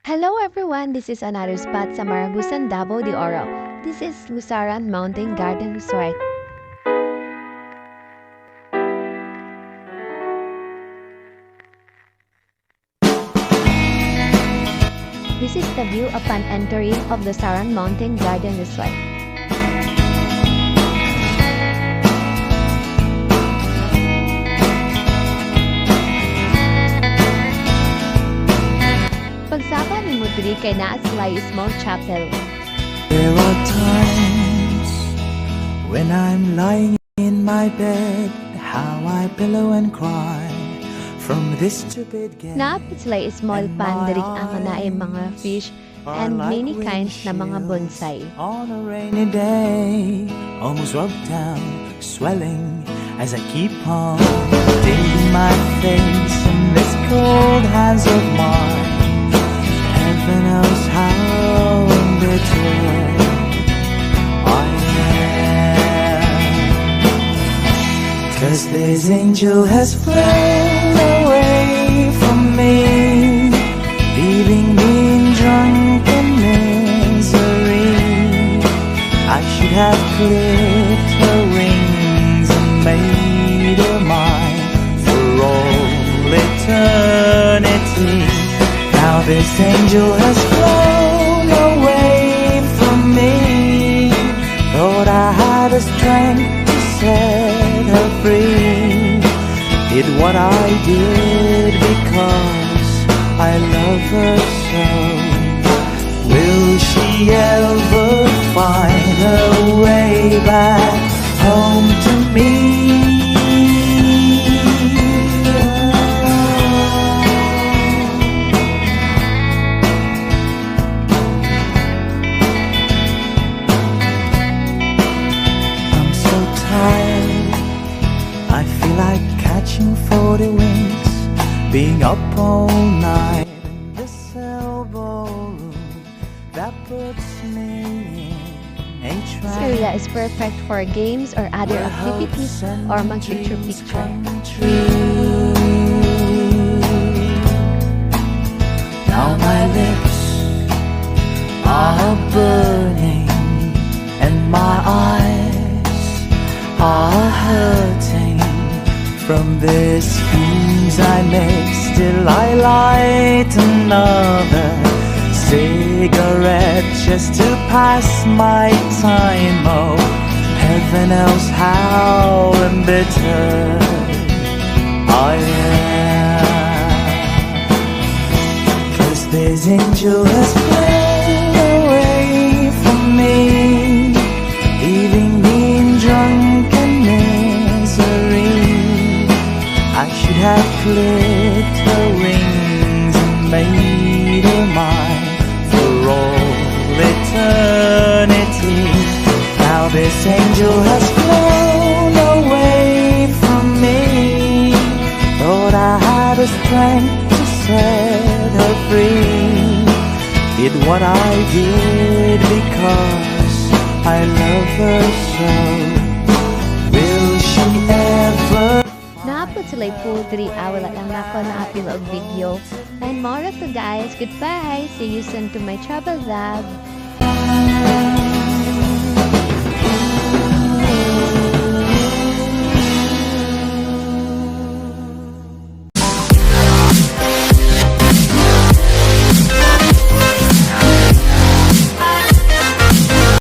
Hello everyone, this is another spot sa Marabusan, Davao de Oro. This is Lusaran Mountain Garden Resort. This is the view upon entering of Lusaran Mountain Garden Resort. Pagsaka ni Mudri kay naa sila small chapel. There are times when I'm lying in my bed, how I pillow and cry from this stupid game. Naapit sila small pond diri ang naay mga fish and many kinds na mga bonsai. On a rainy day, almost rubbed down, swelling as I keep on digging my face in this cold hands of mine. Heaven knows how bitter I am, 'cause this angel has flown away from me, leaving me in drunken misery. I should have clipped her wings and made her mine for all eternity. Now this angel has flown away from me. Thought I had the strength to set her free. Did what I did because I love her so. Will she ever find her way back home to me? Like catching 40 wings, being up all night in this elbow room that puts me in a This area is perfect for games or other activities or mag-picture-picture. Now my lips are burning and my eyes are hurting from the schemes I make. Still I light another cigarette just to pass my time. Oh, heaven knows how embittered I am, 'cause this angel has flown away from me, leaving me in drunken misery. I should have clipped her wings and made her mine for all eternity. Now this angel has flown away from me. Thought I had the strength to set her free. Did what I did because I love her so. Will she ever? Naapot sila pool diri wala lang nako naapil og video. And more to guys, goodbye. See you soon to my travel vlog.